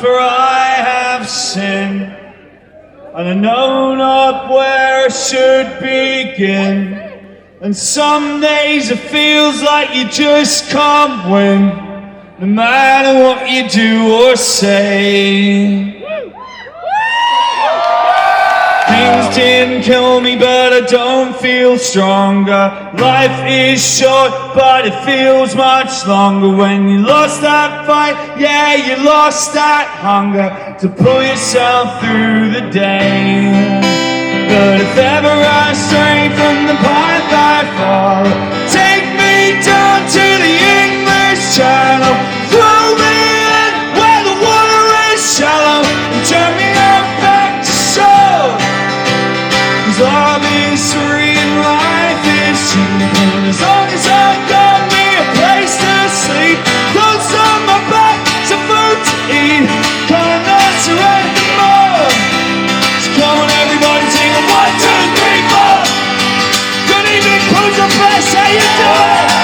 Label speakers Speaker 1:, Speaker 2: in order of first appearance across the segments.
Speaker 1: for I have sinned, and I know not where I should begin. And some days it feels like you just can't win, no matter what you do or say. Things didn't kill me, but I don't feel stronger. Life is short, but it feels much longer. When you lost that fight, yeah, you lost that hunger to pull yourself through the day. But if ever I stray from the path I follow, take me down to the English Channel, throw me in where the water is shallow, and turn me up back to shore. Love is free and life is cheap, and as long as I got me a place to sleep, clothes on my back, some food to eat, can't not surrender anymore. So come on everybody, sing a 1, 2, 3, 4. Good evening, POUZZA, best, how you doing?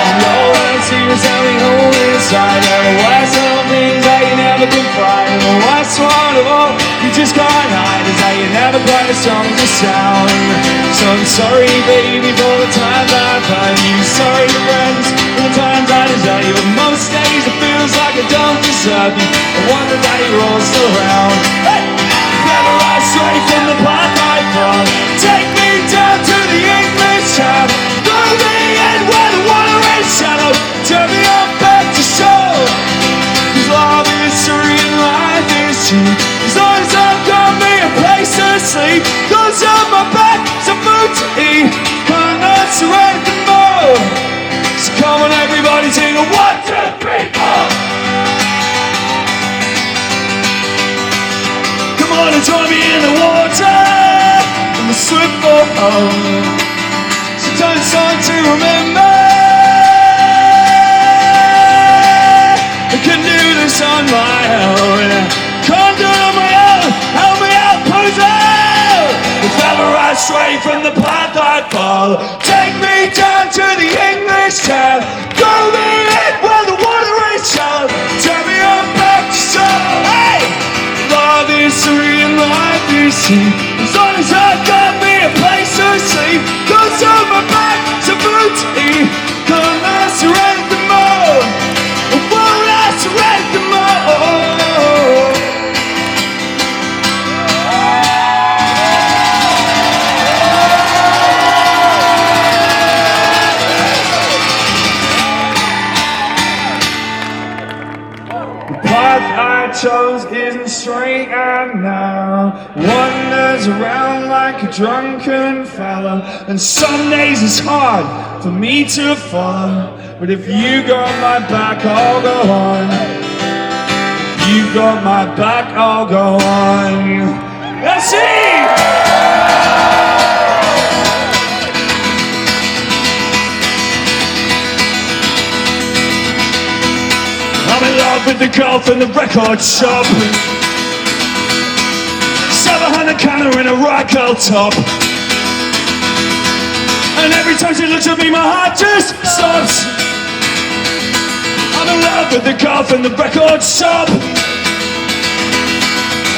Speaker 1: And all I see is how we hold inside. Otherwise, some things that you never can find. And the worst one of all, you just can't hide, is how you never quite the songs to sound. So I'm sorry, baby, for the times I've had you. Sorry, friends, for the times I desire you. But most days it feels like I don't deserve you. I wonder that you're all still around. Hey! Never I stray from the path I follow, take me down to the English Channel, throw me in where the water is shallow, turn me up back to shore. 'Cause love is free and life is cheap, as long as I've got me a place to sleep, clothes on my back, some food to eat, can't not surrender more. So come on everybody, sing a 1, 2, 3, 4. Come on and join me in the water, and we'll swim for home. So turn this on to remember, I can do this on my own, can't do it on my own, help me out, POUZZA! If ever I stray from the path I follow, take me down to the English Channel, throw me in where the water is shallow, turn me on back to shore. Hey! Love is free and life is cheap, as long as I've got me a place to sleep, clothes on my back, some food to eat, can't I surrender more, won't I surrender more. The path I chose isn't straight and now wanders around like a drunken fella, and some days it's hard for me to follow, but if you got my back, I'll go on. If you got my back, I'll go on. That's it! I'm in love with the girl from the record shop, 700 counter in a rock girl top, and every time she looks at me my heart just stops. I'm in love with the girl from the record shop,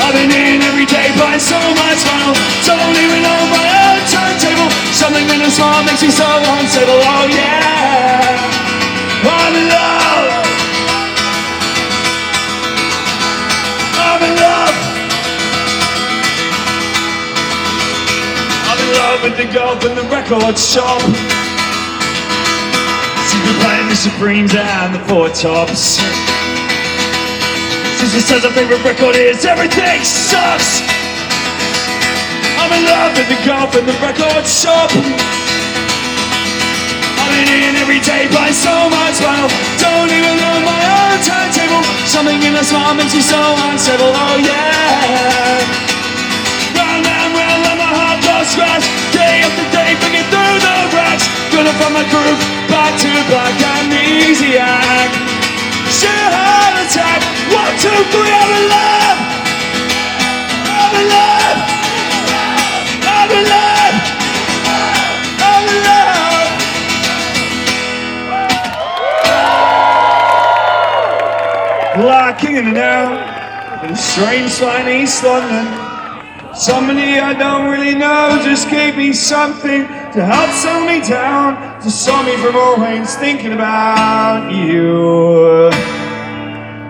Speaker 1: I've been in every day buying so much vinyl, don't even know my own turntable, something in the smile makes me so unstable. Oh yeah, I'm in love, I'm in love, I'm in love with the girl from the record shop. She's been playing the Supremes and the Four Tops. She says her favorite record is Everything Sucks. I'm in love with the girl from the record shop, I've been in every day buying so much vinyl, don't even know my own turntable, something in the smile makes me so unstable. Oh yeah, round and round like my heart lost scratch, day after day picking through the racks, gonna find my groove, back to black, amnesiac, sheer heart attack, 1, 2, 3, I'm in love, I'm in love, I'm in love, I'm in love. Live. walking in and out in a strange line East London. Somebody I don't really know just gave me something to help slow me down, to stop me from always thinking about you.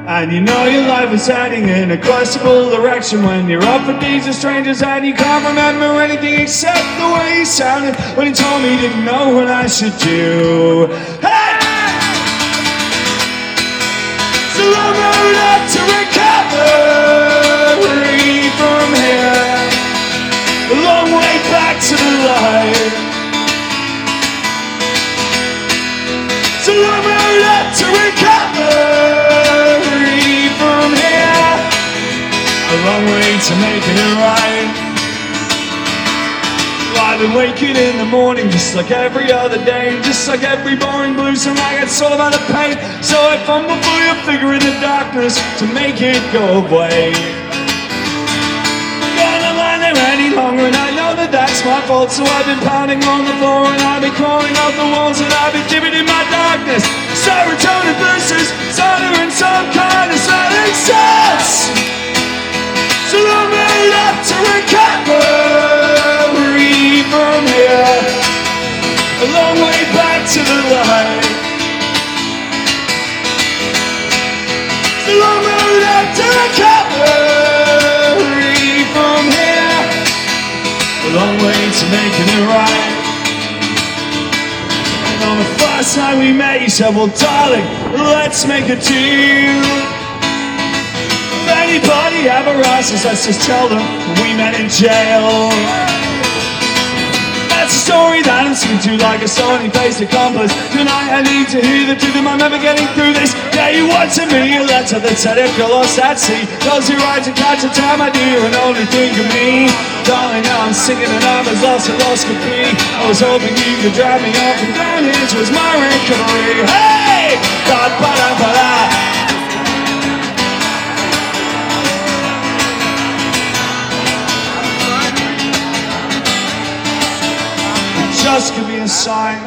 Speaker 1: And you know your life is heading in a questionable direction when you're up with these strangers and you can't remember anything except the way you sounded when you told me you didn't know what I should do. Hey! It's a long road up to recovery from here, a long way back to the light. It's a long road up to recovery from here, a long way to making it right. I've been waking in the morning just like every other day, just like every boring blues song I get so about the pain. So I fumble for your figure in the darkness to make it go away. Gonna lie there any longer and I know that that's my fault. So I've been pounding on the floor and I've been crawling up the walls and I've been dipping in my darkness. Serotonin versus solder and some kind of smelling sense. So long road up to recovery from here, a long way back to the light. So long road up to recovery from here, a long way to making it right. And on the first night we met you said, well darling, let's make a deal. If anybody ever asks us, let's just tell them we met in jail. That's a story that I'm singing to like a stony-faced accomplice. Tonight I need to hear the truth, am I never getting through this? Yeah, you wanted me a letter that said if you're lost at sea, close your eyes and catch a time, my dear, and only think of me. Darling, now I'm singing and I'm as lost as lost could be. I was hoping you could drive me off and down here towards my recovery. Hey! Ba-ba-da-ba-da. Just could be a sign,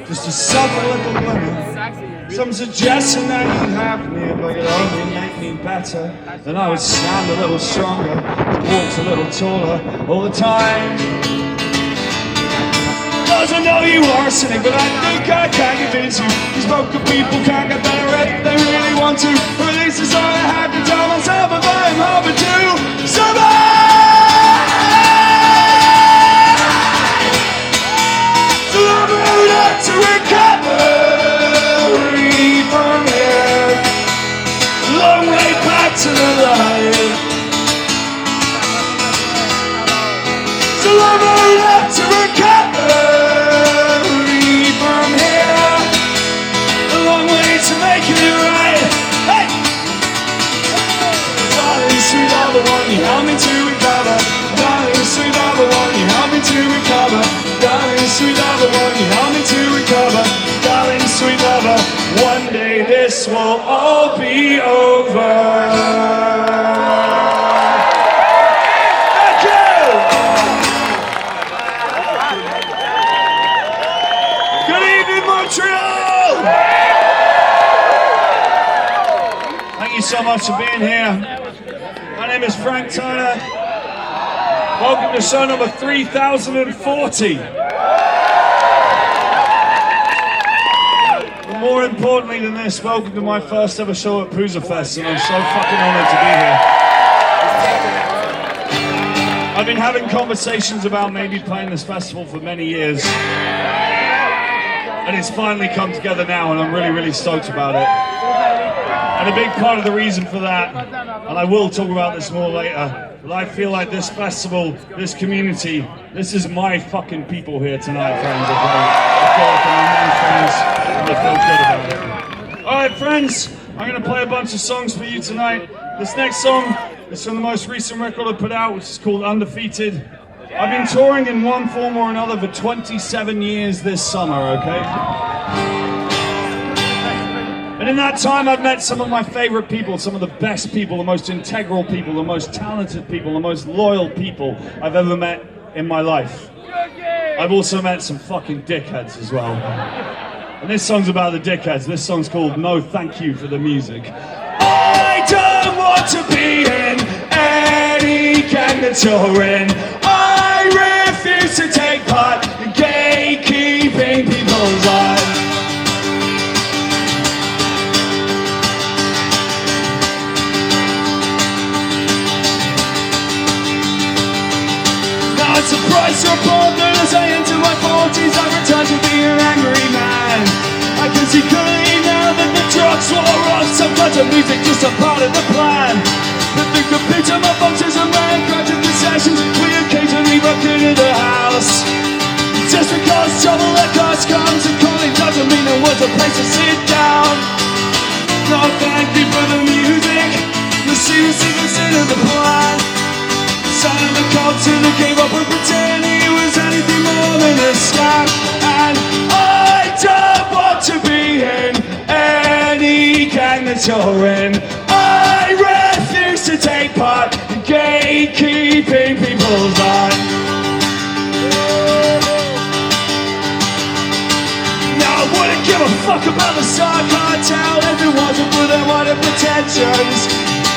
Speaker 1: just a subtle little glimmer, some suggestion that you'd have me if I could only make me better. Then I would stand a little stronger, walk a little taller all the time. Cause I know you are a cynic, but I think I can convince you. These broken people can't get better if they really want to. Or at least it's all I have to tell myself if I am hoping to survive. To recovery from here, long way back to the light. So long road up to recovery from here, a long way to making it right. Hey! Darling, sweet lover, one you help me to recover. Darling, sweet lover, one you help me to recover. Darling, sweet lover, one you help me to recover. Darling, sweet lover, one day this will all be over. Thank you! Good evening, Montreal! Thank you so much for being here. My name is Frank Turner. Welcome to show number 3040. But more importantly than this, welcome to my first ever show at POUZZA Fest, and I'm so fucking honored to be here. I've been having conversations about maybe playing this festival for many years, and it's finally come together now, and I'm really, really stoked about it. And a big part of the reason for that, and I will talk about this more later, but I feel like this festival, this community, this is my fucking people here tonight, friends. I feel like I'm among friends, and I feel good about it. Alright, friends, I'm going to play a bunch of songs for you tonight. This next song is from the most recent record I put out, which is called Undefeated. I've been touring in one form or another for 27 years this summer, okay? And in that time, I've met some of my favorite people, some of the best people, the most integral people, the most talented people, the most loyal people I've ever met in my life. I've also met some fucking dickheads as well. And this song's about the dickheads. This song's called No Thank You for the Music. I don't want to be in any gang that you're in. I refuse to take part in gatekeeping people's lives. Now it's a price to report that as I enter my 40s I return to be an angry man. I can see clearly now that the drugs wore off. Some kind of music just a part of the plan. But the picture my functions and man granted concessions. We occasionally broke into the house. Just because trouble at cost comes and calling doesn't mean there was a place to sit down. No, thank you for the music. The secrets into the plan. Son of a cult to the gave up and pretend he was anything more than a scam. And I don't want to be in any gang that you're in. I refuse to take part in gatekeeping people's lives. Now I wouldn't give a fuck about the Star Cartel if it wasn't for their wanted pretensions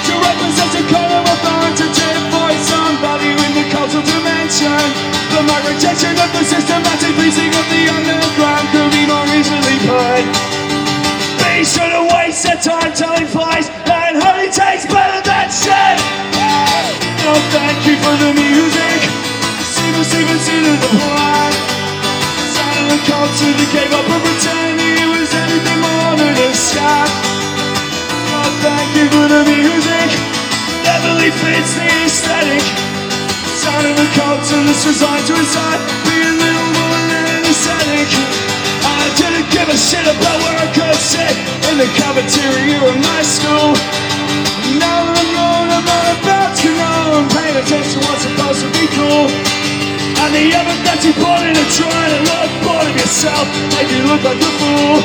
Speaker 1: to represent a kind of authoritative voice, somebody in the cultural dimension. But my rejection of the systematic policing of the underground could be more easily put. Be sure to waste their time telling lies and honey tastes better than shit. No, thank you for the music. Secrets into the plan. Son of a cult to the gave up and pretend he was anything more than a scam. No, thank you for the music. Definitely fits the aesthetic. Son of a cult and it's resigned to inside. Be a little more than aesthetic. I didn't give a shit about where I could sit in the cafeteria of my school. Now that I'm grown, I'm not about to know. I'm paying attention to what's supposed to be cool. And the evidence you put in and trying to look bored of yourself make you look like a fool.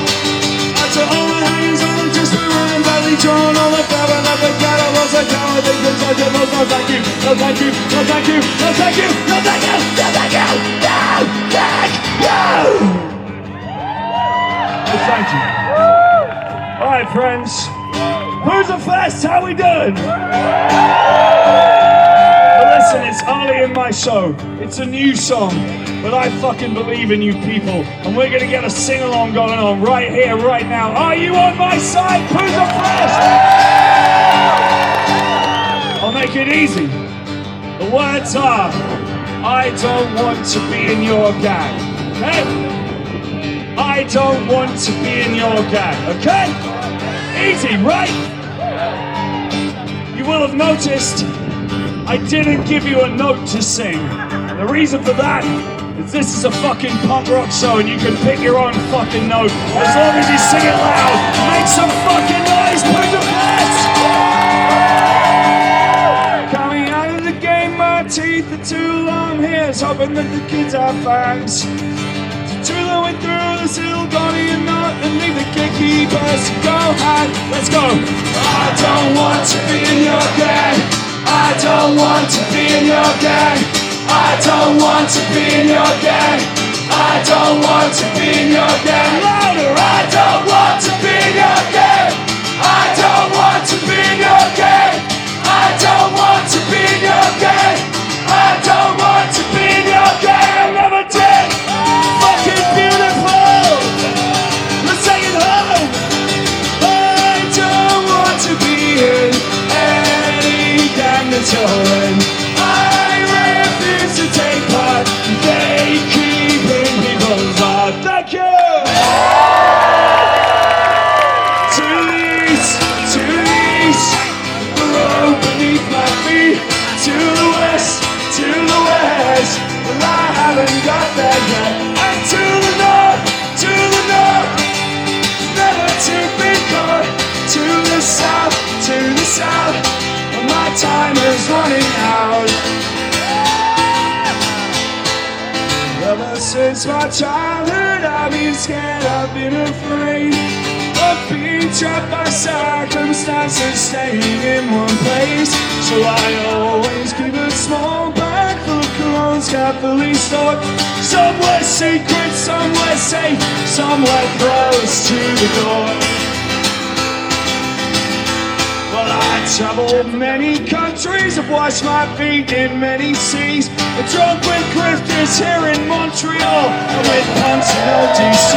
Speaker 1: After all the hangings on them just around badly drawn, all the fair and the ghetto was a coward. They could touch it, no thank you, no thank you, no thank you, no thank you, no thank you, no thank you, no thank you. No thank you. Alright friends, POUZZA Fest, how we doing? Well, listen, it's early in my show. It's a new song, but I fucking believe in you people. And we're gonna get a sing-along going on right here, right now. Are you on my side, POUZZA Fest? I'll make it easy. The words are, I don't want to be in your gang. Okay? I don't want to be in your gang, okay? Easy, right? You will have noticed I didn't give you a note to sing. The reason for that is this is a fucking punk rock show and you can pick your own fucking note as long as you sing it loud. Make some fucking noise, POUZZA Fest! Coming out of the game, my teeth are too long, here's hoping that the kids have fangs. So Tula went through this little Gordian knot and leave the gatekeepers to go ahead. Let's go! I don't want to be in your gang. I don't want to be in your gang. I don't want to be in your gang. I don't want to be in your gang. Louder! I don't want to be in your gang. I don't want to be in your gang. I don't want to be in your gang. I don't want to be in your gang. I never did. Fucking beautiful. Let's take it home. I don't want to be in any gang that you're in. I refuse to take part. They keep in people's lives. Thank you. To the east, the road beneath my feet. To the west, well I haven't got there yet. And to the north, never to be caught. To the south, well, my time is running out. Ever since my childhood I've been scared, I've been afraid of being trapped by circumstances, staying in one place. So I always keep a small bag full of colognes carefully stored. Somewhere secret, somewhere safe, somewhere close to the door. Well, Well, I traveled many countries, I've washed my feet in many seas. I'm drunk with grifters here in Montreal, and with punks in LDC.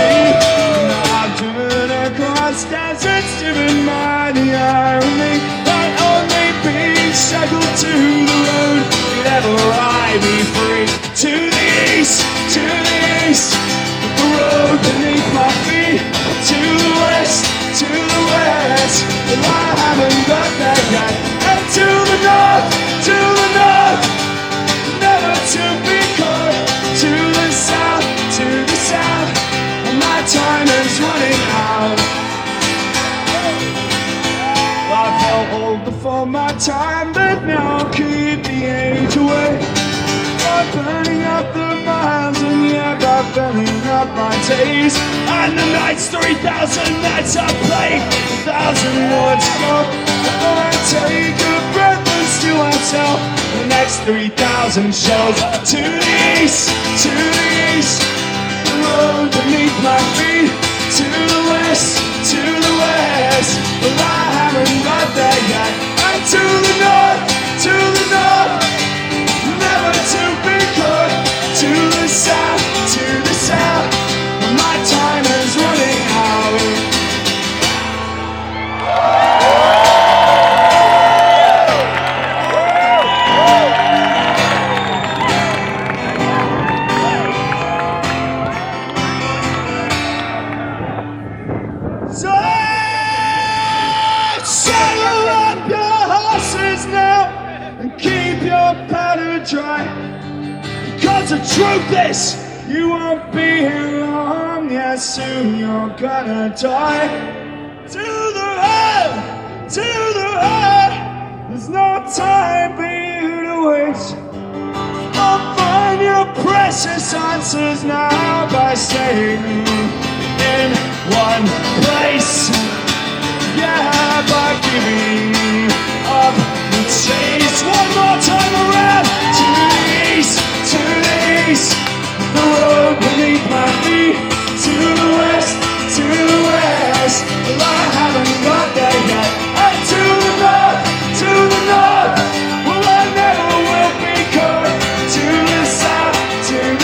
Speaker 1: I've driven across deserts, driven by the irony. I'd only be shackled to the road, never I be free. To the east, to the east, the road beneath my feet. To the west, to the west, well, I haven't got that yet. And to the north, never to be caught. To the south, my time is running out. I felt old before my time, but now I'll keep the age away. I'm burning up the miles and yeah, I'm filling up my days. And the nights, 3,000 nights I play, 1,000 words go. Before I take a breath and still myself the next 3,000 shows. To the east, the road beneath my feet. To the west, well, I haven't got there yet. And to the north, never to be caught. To the south, my time is running out. So saddle up your horses now and keep your powder dry. Because the truth is, you won't be here long. Yeah, soon you're gonna die. To the heart, there's no time for you to waste. I'll find your precious answers now by staying in one place. Yeah, by giving up the chase. One more time around. To the east, the road beneath my feet. To the west, well, I haven't got there yet. And to the north, well, I never will be caught. To the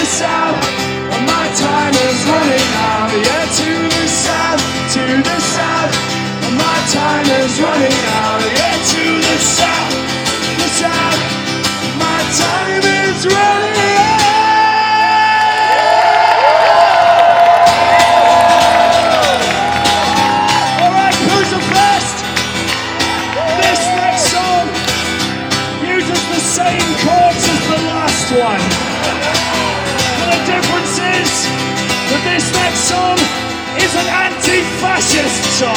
Speaker 1: south, well, my time is running out. Yeah, to the south, well, my time is running out. Yeah, to the south, my time is running out. Same chords as the last one. But the difference is that this next song is an anti-fascist song.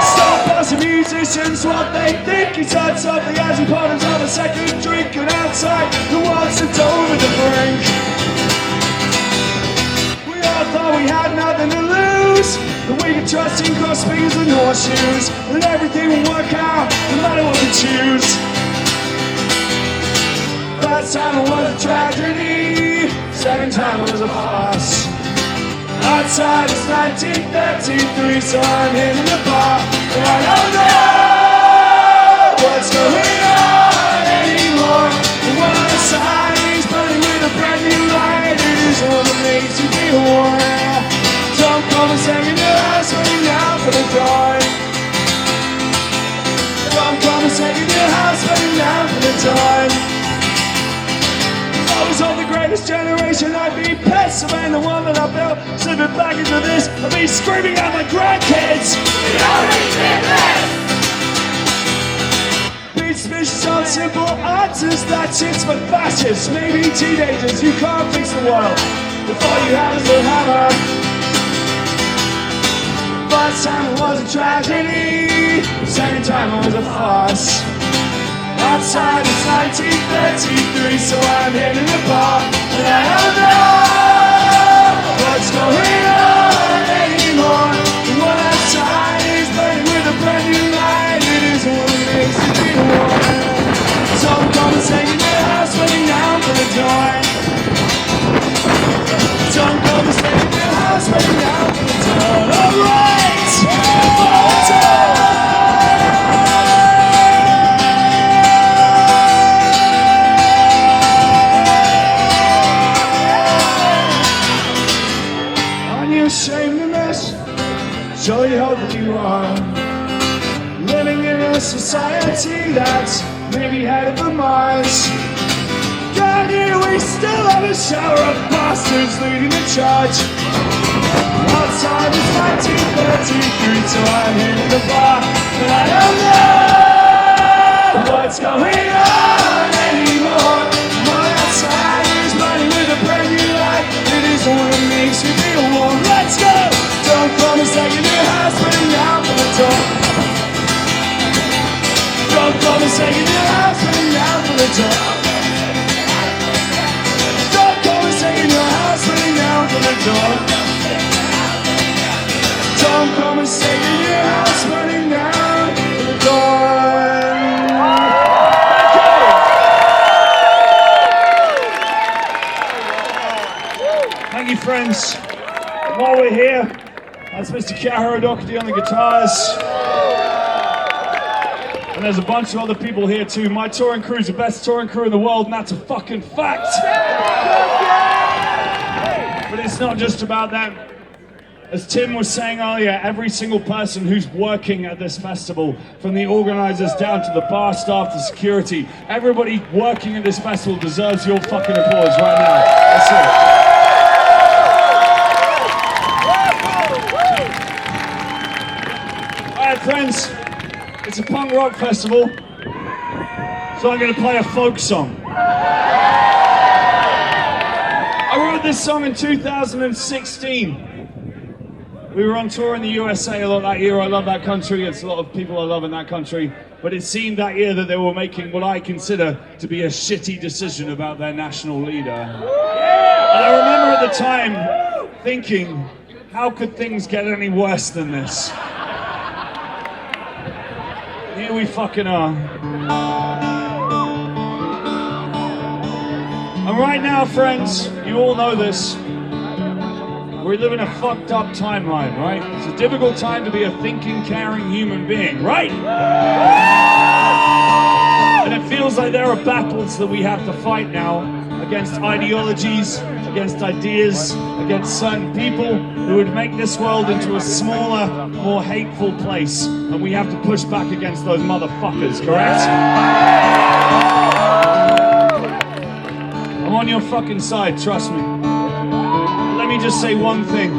Speaker 1: Stop asking musicians what they think. He starts off the as importance of a second drink, and outside the world's sent over the brink. We all thought we had nothing to lose, that we could trust in cross fingers and horseshoes, and everything would work out no matter what we choose. First time it was a tragedy, second time it was a farce. Outside it's 1933, so I'm hitting the bar, and I don't know what's going on anymore. And when the sign is burning with a brand new light, it is all that makes you feel warm. Don't come and sing in your house waiting down for the door. Don't come and sing in your house waiting down for the door. I was on the greatest generation, I'd be pissed if I ain't the one that I built. Slipping back into this, I'd be screaming at my grandkids. We already did this! Beat suspicious on simple answers, that shit's for fascists. Maybe teenagers, you can't fix the world. If all you have is a hammer. First time it was a tragedy, second time it was a farce. Outside it's 1933, so I'm hitting the bar, and I don't know what's going on anymore. And when outside is burning with a brand new light, it is what makes you feel warm. So come and sing in your house, waiting down for the door. Don't come and sing in your house, waiting down for the door. Alright! maybe headed for Mars. Down here we still have a shower of bastards leading the charge. Outside it's 1933, so I hit the bar, but I don't know what's going on anymore. My outside is money with a brand new light. It is the one that makes me feel warm. Let's go! Don't come and say your house burning down for the door. Don't come and say your house burning down for the door. Don't come and say your house burning down for the door. Don't come and say your house burning down for the door. Thank you, friends. And while we're here, that's Mr. Kiahara Doherty on the guitars. And there's a bunch of other people here too. My touring crew is the best touring crew in the world, and that's a fucking fact. But it's not just about that. As Tim was saying earlier, every single person who's working at this festival, from the organizers down to the bar staff to security, everybody working at this festival deserves your fucking applause right now. That's it. Alright friends, it's a punk rock festival, so I'm going to play a folk song. I wrote this song in 2016. We were on tour in the USA a lot that year. I love that country. It's a lot of people I love in that country. But it seemed that year that they were making what I consider to be a shitty decision about their national leader. And I remember at the time thinking, how could things get any worse than this? Here we fucking are. And right now, friends, you all know this. We live in a fucked up timeline, right? It's a difficult time to be a thinking, caring human being, right? And it feels like there are battles that we have to fight now against ideologies, against ideas, against certain people who would make this world into a smaller, more hateful place. And we have to push back against those motherfuckers, correct? I'm on your fucking side, trust me. Let me just say one thing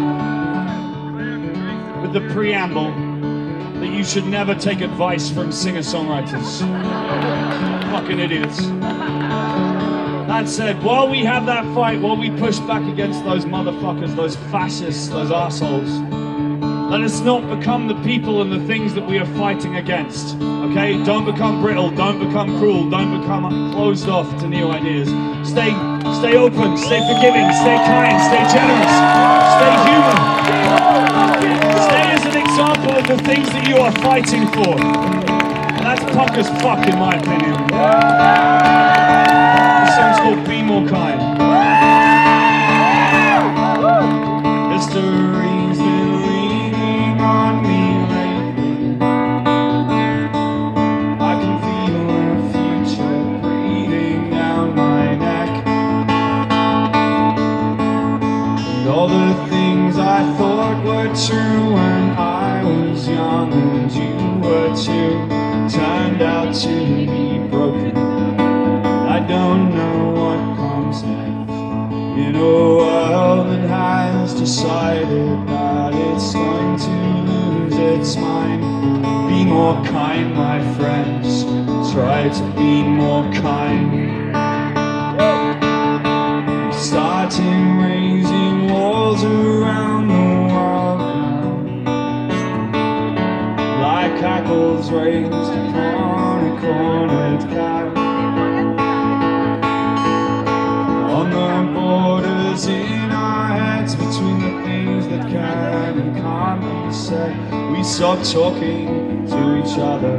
Speaker 1: with the preamble, that you should never take advice from singer-songwriters. Fucking idiots. That said, while we have that fight, while we push back against those motherfuckers, those fascists, those assholes, let us not become the people and the things that we are fighting against, okay? Don't become brittle, don't become cruel, don't become closed off to new ideas. Stay open, stay forgiving, stay kind, stay generous, stay human. Stay as an example of the things that you are fighting for. And that's punk as fuck, in my opinion. This song's called Be More Kind. History's been leaning on me lately. I can feel the future breathing down my neck. And all the things I thought were true when I was young and you were too, turned out to be broken. I don't know what comes next in a world that has decided that it's going to lose its mind. Be more kind, my friends. Try to be more kind. Starting raising walls around the world now, like hackles raised upon a cornered cow. On the borders in our heads, between the things that can and can't be said, we stop talking to each other.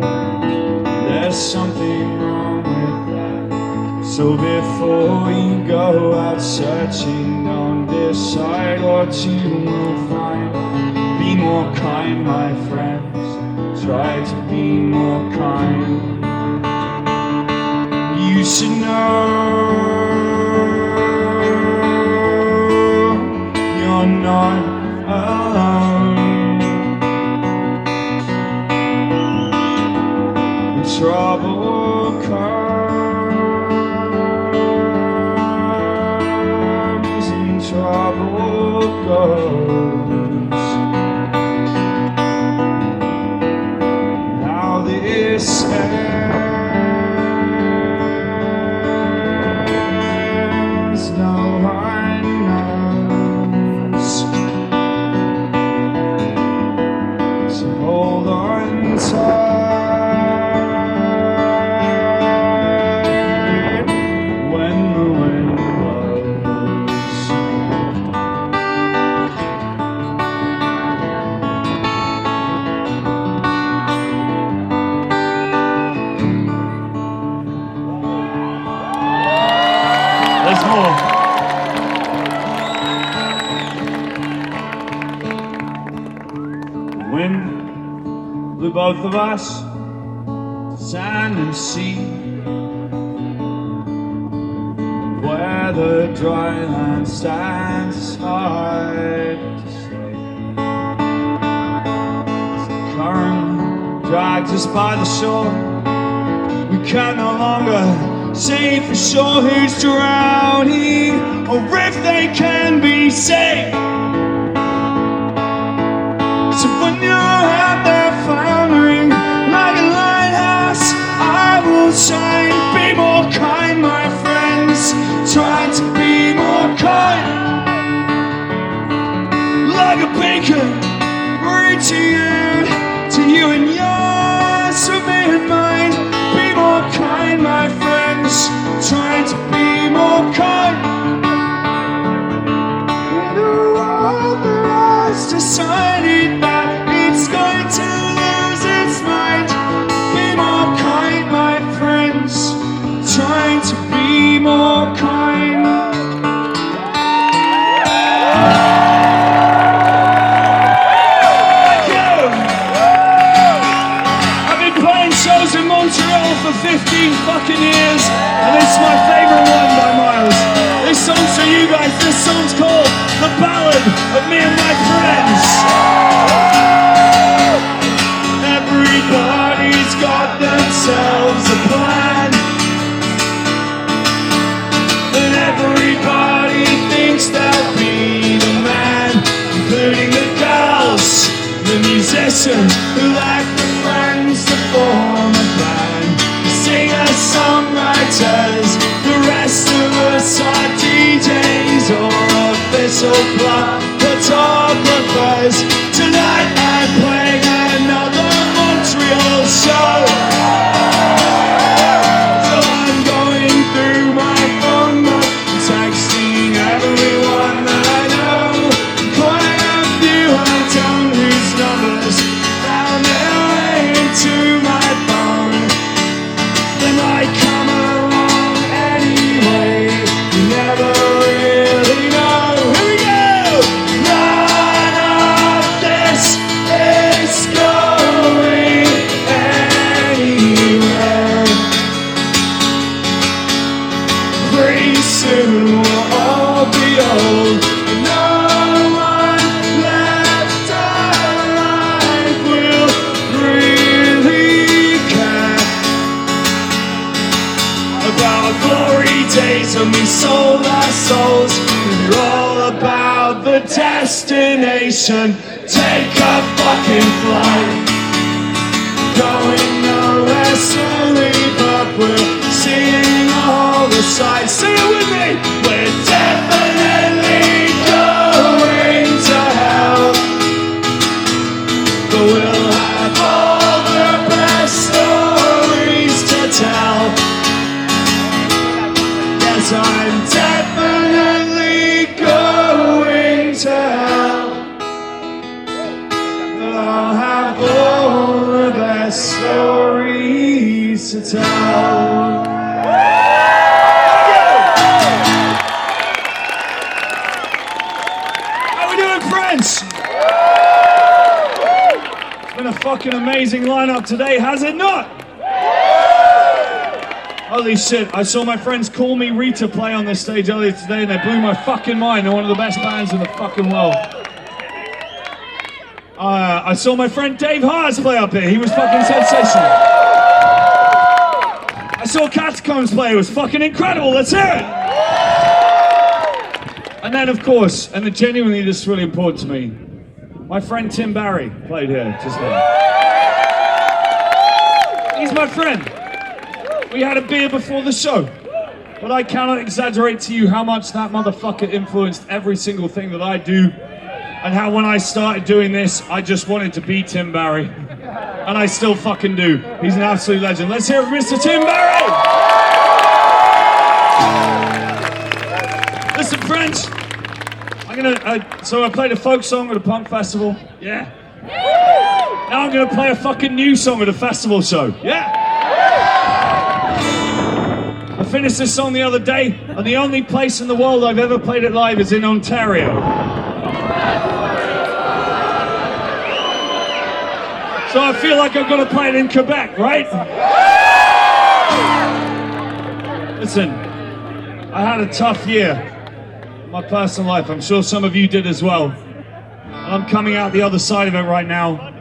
Speaker 1: There's something wrong with that. So before you go out searching, don't decide what you will find. Be more kind, my friends. Try to be more kind. You should know you're not alone. Trouble comes there's more. The wind blew both of us to sand and sea, where the dry land stands is hard to say. As the current drags us by the shore, we can no longer say for sure who's drowning or if they can be saved. So when you're out there floundering like a lighthouse, I will shine. Be more kind, my friends. Try to be more kind. Like a beacon reaching out to you and yours, for me and mine. Be more kind, my friends. Try to be more kind. In a world that has decided that it's going to lose its mind. Be more kind, my friends. Trying to be more kind. Thank you. I've been playing shows in Montreal for 15 fucking years, and this is my favorite one by miles. This song's for you guys. This song's called The Ballad of Me and My Friends. Everybody's got themselves a plan, and everybody thinks they'll be the man, including the girls, the musicians who lack the friends to form a band, the singers, songwriters, the rest of us are DJs or official photographers. Tonight I'm playing another Montreal show, so I'm going through my phone book, texting everyone that I know, calling a few I don't whose numbers found their way into my phone. They might come along anyway, you never really know. Here we go! None of this is going anywhere. Pretty soon we'll all be old, and no one left alive will really care about glory days when we sold our souls. We're all about the destination. Take a fucking flight, going nowhere slowly, but we're seeing all the sights. Sing it with me! We're definitely going to hell, but we'll have all the best stories to tell. Yes, I'm definitely going to hell, but I'll have all the best stories to tell. How we doing, friends? It's been a fucking amazing lineup today, has it not? Holy shit, I saw my friends Call Me Rita play on this stage earlier today and they blew my fucking mind. They're one of the best bands in the fucking world. I saw my friend Dave Haas play up here. He was fucking sensational. I saw Catacombs play. It was fucking incredible. Let's hear it. And then, of course, and genuinely this is really important to me, my friend Tim Barry played here just now. He's my friend. We had a beer before the show. But I cannot exaggerate to you how much that motherfucker influenced every single thing that I do, and how when I started doing this, I just wanted to be Tim Barry. And I still fucking do. He's an absolute legend. Let's hear it from Mr. Tim Barry! Listen, friends, so I played a folk song at a punk festival. Yeah. Now I'm gonna play a fucking new song at a festival show. Yeah. I finished this song the other day, and the only place in the world I've ever played it live is in Ontario. So I feel like I've got to play it in Quebec, right? Listen, I had a tough year in my personal life. I'm sure some of you did as well. And I'm coming out the other side of it right now.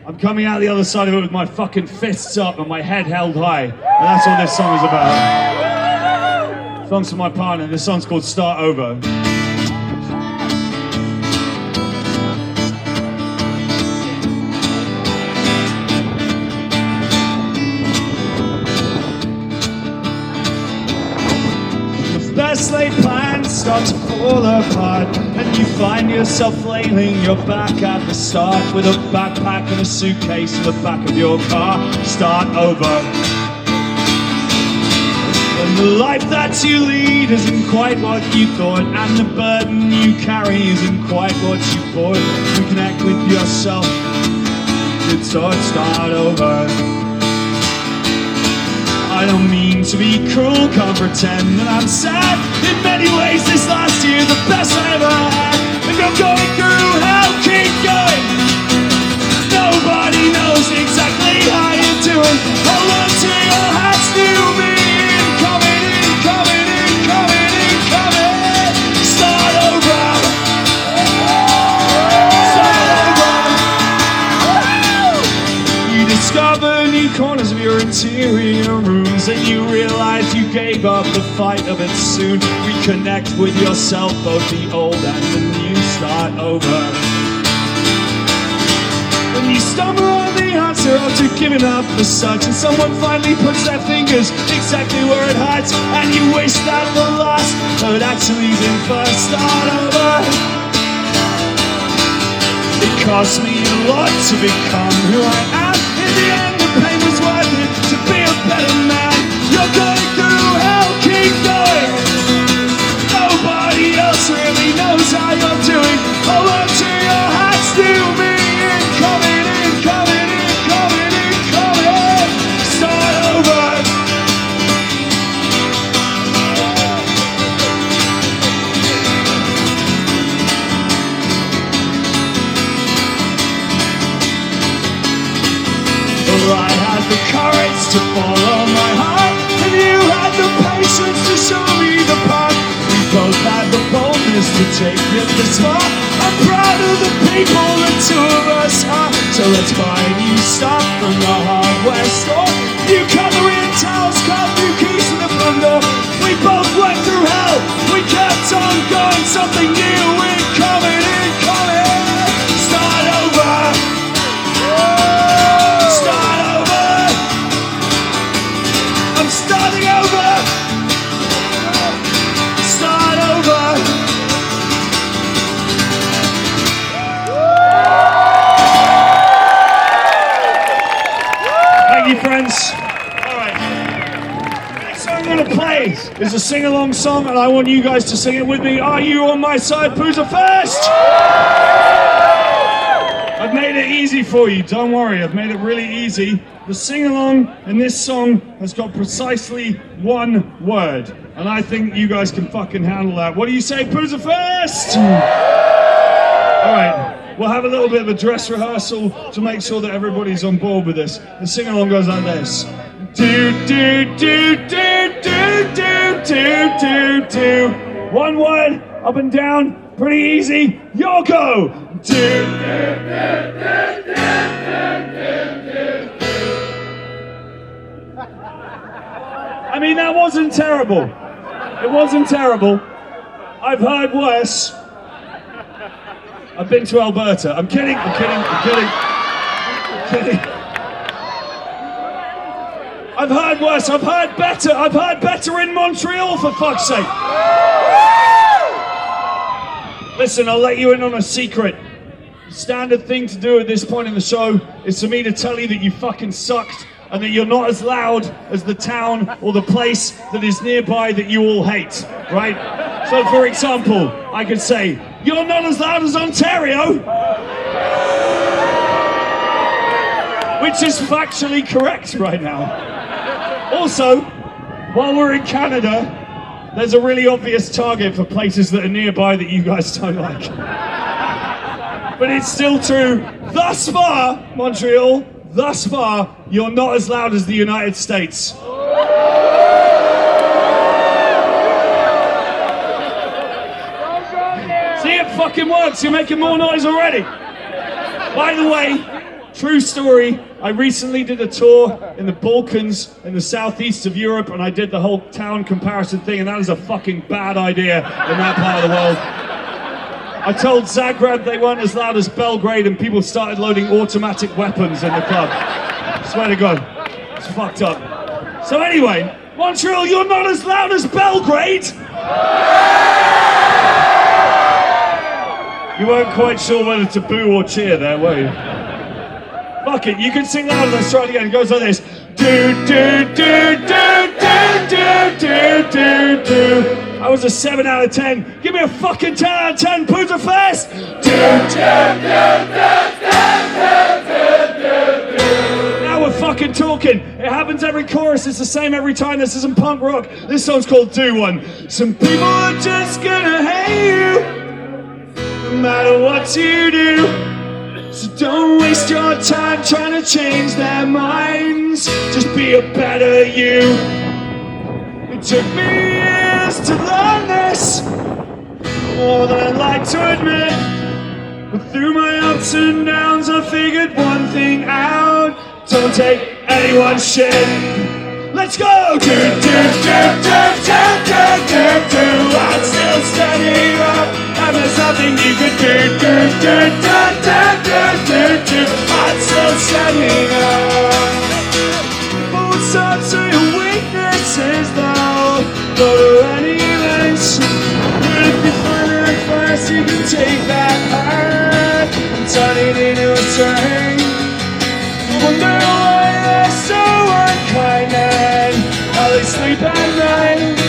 Speaker 1: I'm coming out the other side of it with my fucking fists up and my head held high. And that's what this song is about. This song's for my partner. This song's called Start Over. Best laid plans start to fall apart, and you find yourself flailing your back at the start with a backpack and a suitcase in the back of your car. Start over. When the life that you lead isn't quite what you thought, and the burden you carry isn't quite what you thought, reconnect with yourself. It's start over. I don't mean to be cruel, can't pretend that I'm sad. In many ways this last year the best I ever had. If you're going through hell, keep going. Nobody knows exactly how you're doing. Hold on to your hats, new me. Coming in, coming in, coming in, coming. Start over. Start over. You discover new corners of your interior rooms, and you realize you gave up the fight a bit soon. Reconnect with yourself, both the old and the new. Start over. When you stumble on the answer after giving up the search, and someone finally puts their fingers exactly where it hurts, and you wish that the last but actually is in first. Start over. It cost me a lot to become who I am. In the end, the pain was worth it to be a better man. You're going through hell, keep going. Nobody else really knows how you're doing. Hold on to your hats, new me. Coming in, coming in, coming in, coming. Start over. Well, I had the courage to follow my heart, and you had the patience to show me the path. We both had the boldness to take it this far. I'm proud of the people the two of us are. So let's buy a new stock from the hardware store. New coloring towels, cut new keys to the front door. We both went through hell, we kept on going. Something new incoming, incoming. Start over. Start over. I'm starting over. Start over. Thank you, friends. All right. Next song I'm going to play is a sing-along song, and I want you guys to sing it with me. Are you on my side? POUZZA first. I've made it easy for you, don't worry, I've made it really easy. The sing-along in this song has got precisely one word, and I think you guys can fucking handle that. What do you say, POUZZA first? Alright, we'll have a little bit of a dress rehearsal to make sure that everybody's on board with this. The sing-along goes like this. Do, do, do, do, do, do, do, do, do. One word, up and down, pretty easy. Your go! I mean, that wasn't terrible. It wasn't terrible. I've heard worse. I've been to Alberta. I'm kidding, I'm kidding, I'm kidding. I'm kidding. I've heard worse, I've heard better in Montreal, for fuck's sake. Listen, I'll let you in on a secret. The standard thing to do at this point in the show is for me to tell you that you fucking sucked and that you're not as loud as the town or the place that is nearby that you all hate, right? So for example, I could say, you're not as loud as Ontario, which is factually correct right now. Also, while we're in Canada, there's a really obvious target for places that are nearby that you guys don't like. But it's still true. Thus far, Montreal, thus far, you're not as loud as the United States. See, it fucking works. You're making more noise already. By the way, true story, I recently did a tour in the Balkans in the southeast of Europe, and I did the whole town comparison thing, and that is a fucking bad idea in that part of the world. I told Zagreb they weren't as loud as Belgrade, and people started loading automatic weapons in the club. Swear to God, it's fucked up. So anyway, Montreal, you're not as loud as Belgrade! You weren't quite sure whether to boo or cheer there, were you? Fuck it, you can sing louder. Let's try it again. It goes like this. Do, do, do, do, do, do, do, do. That was a 7 out of 10. Give me a fucking 10 out of 10. POUZZA Fest. Do, do, do, do, do, do, do. Now we're fucking talking. It happens every chorus. It's the same every time. This isn't punk rock. This song's called Do One. Some people are just gonna hate you, no matter what you do. So don't waste your time trying to change their minds. Just be a better you. It took me years to learn this, more than I'd like to admit. But through my ups and downs I figured one thing out. Don't take anyone's shit. Let's go! Do, do, do, do, do, do, do, do. I'm still standing up, and there's nothing you can do. Do, do, do, do, do, do, do. I'm still standing up. Both sides of your weaknesses, though, go to any lengths. But if you find it first, you can take that hurt and turn it into a strength. Wonder why they're so unkind and how they sleep at night.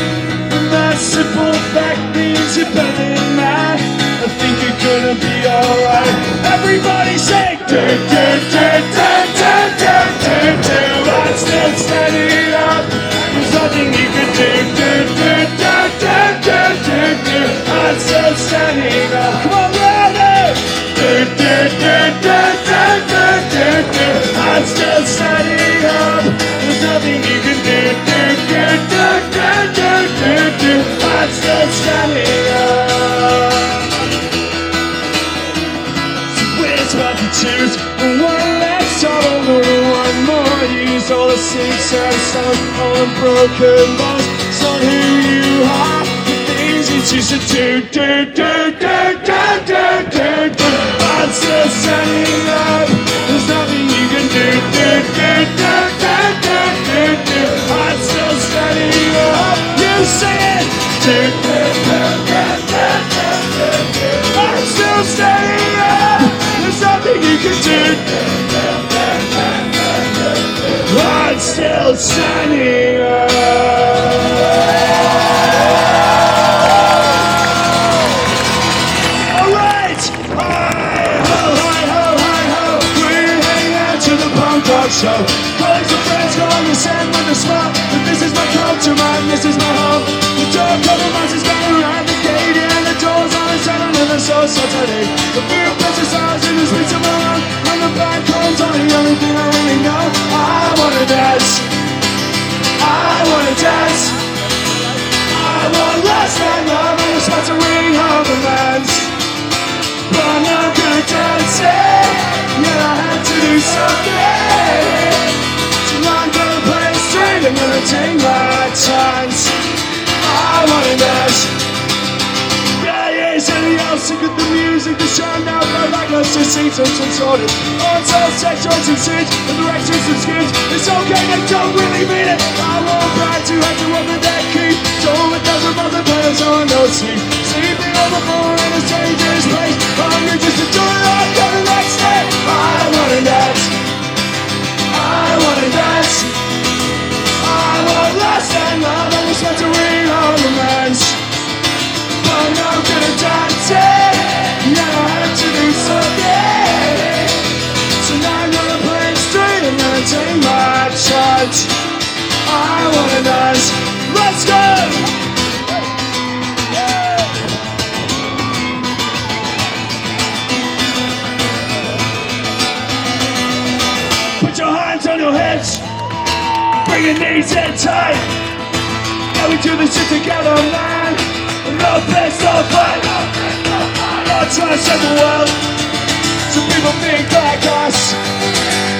Speaker 1: And that simple fact means you're better than that. I think you're gonna be alright. Everybody say do, do, do, do, do, do, do, do. I'm still standing up. There's nothing you can do. Do, do, do, do, do, do, do. I'm still standing up. Come on, louder. Do, do, do, do, do, do, do, do. I'm still standing up. There's nothing you can do. Do, do, do, do, do, do, do. I'm still standing up. So which one to choose? One less trouble, one more use. All the sincere songs, all the broken bones. It's not who you are, the things you choose to do. Do, do, do, do, do, do, do. I'm still standing up. There's nothing you can do. Do, do, do, do, do, do, do. I'm still standing up. You say it. Do, do, do, do, do, do, do, do. I'm still standing up. There's nothing you can do. I'm still standing up. Show. Colleagues and friends go on the sand with a smile. But this is my culture, man, this is my home. The door compromises going around the gate, and the doors on the side, and the soul so today. The beer precious eyes in the streets of my own. When the band comes on, the only thing I really know. I wanna dance. I wanna dance. I want lust and love and a smattering of romance. But I'm not gonna dance it. Yeah, I had to do something. So I'm gonna play it straight. I'm gonna take my chance. I wanna dance. Yeah, yeah, it's anything else. Look at the music, the show now. Go like us to see some sorted. On self sex, drugs and sins, and the directions and skins. It's okay, they don't really mean it. I won't brag too hard to open that key. So it doesn't bother players on no sleep. Sleeping on the floor in a stranger's place. Hungry just to do it all, go the next day. I wanna dance. I wanna dance. I want lust and love and a smattering of romance. But I'm not gonna dance it. Yeah, I had to do something. So now I'm gonna play it straight. I'm gonna take my chance. I wanna dance. bring your knees in tight. Yeah, we do this shit together, man. No place, no fight. Not trying to save the world. Some people think like us.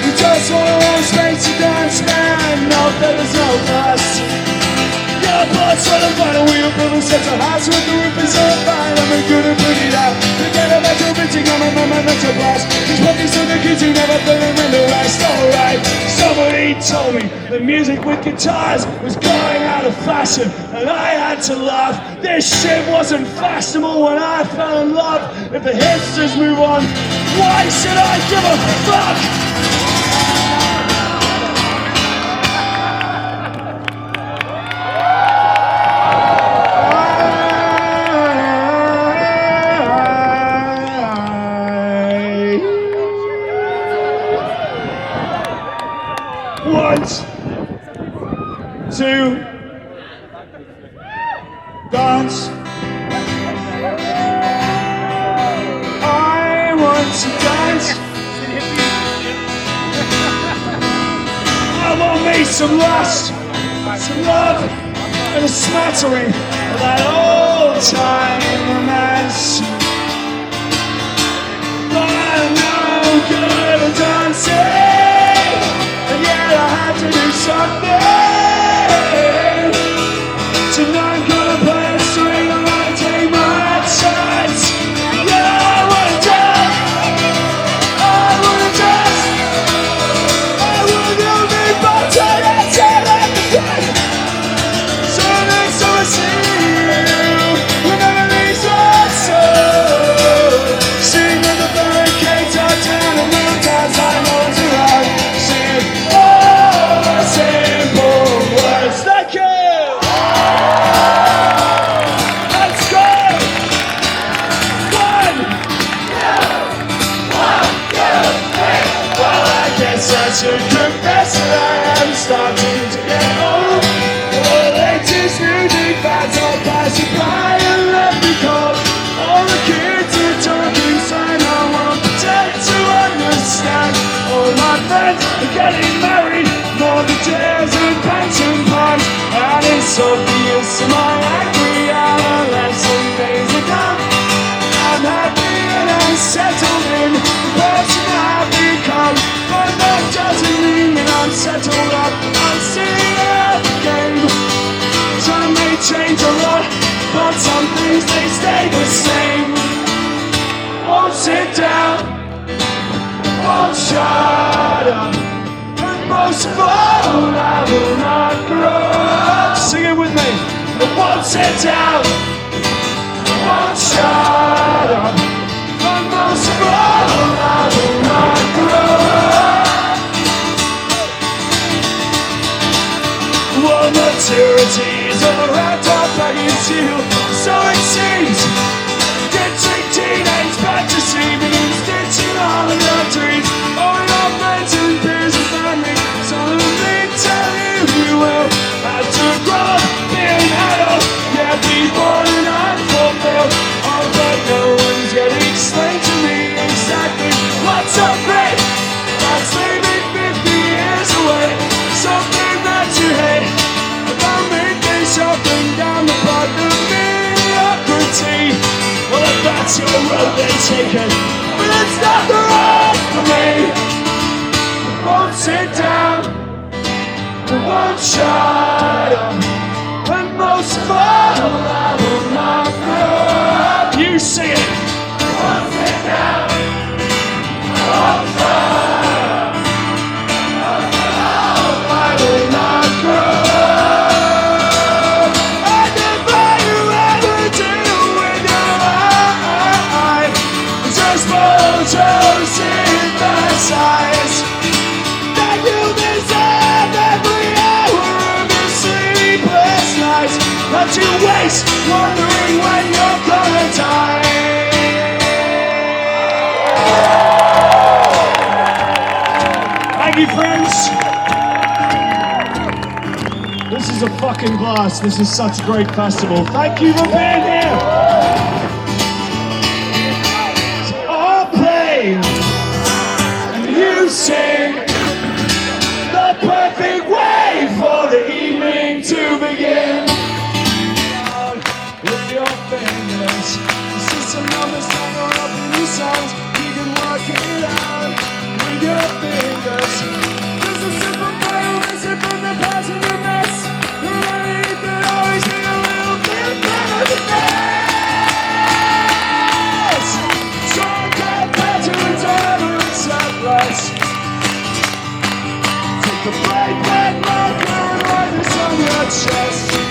Speaker 1: We just want our own space to dance, man. No feathers, no fuss. Yeah, blood, sweat and blood, and we will build a set of house with the roof is on fire, and we're gonna put it out. Forget about your bitching, I'm a mental blast. These puppies in the kitchen never put them in the rest. Alright, somebody told me the music with guitars was going out of fashion, and I had to laugh. This shit wasn't fashionable when I fell in love. If the hipsters move on, why should I give a fuck? To dance. I want to dance. I want me some lust, some love, and a smattering of that old time romance. I'm no good at dancing, and yet I have to do something. Tonight I'm gonna play a string, I'm gonna take my chance. Yeah, I wanna dance, I wanna dance. I wanna do me but turn and turn at the back. So next time I see you, remember these words. So sing with the barricades are down and the times I know it's right. Sing all the simple words. Thank you. I should confess that I am starting to get old. All the latest music fads are passing by and left me cold. All the kids are talking sign, I won't pretend to understand. All my friends are getting married, mortgages and pension plans. And it's obvious my angry adolescent days are done. I'm happy and I'm settled in the person I've become. But that doesn't mean that I'm settled up. I'm seeing out the game. Time may change a lot, but some things they stay the same. Won't sit down, won't shut up, and most of all I will not grow up. Sing it with me. It won't sit down, won't shut up, and most of all I will not grow up. Well, maturity is all wrapped up against you, so it seems. Ditching teenage fantasy means ditching all of your dreams. Owing our friends and peers and family, suddenly tell you will have to grow up, be an adult, yeah, be born and unfulfilled. Oh, but no one's yet explained to me exactly what's so great. That's maybe 50 years away. Something that you hate about making shopping down the path of mediocrity. Well, if that's your road, then take it, but it's not the road for me. I won't sit down, I won't shut up, and most of all, I will not grow up. You sing it. I won't sit down, I won't shut up. That you deserve every hour of your sleepless nights, that you waste wondering when you're gonna die. Thank you, friends. This is a fucking blast. This is such a great festival. Thank you for being here. I'll play and you sing the perfect way for us. This is some numbers tangled up in these songs. You can work it out with your fingers. There's a simple file missing from the past in your mess. The remedy could always be a little bit better than this. So get back to a tolerance surplus. Take the bright red marker and write this on your chest.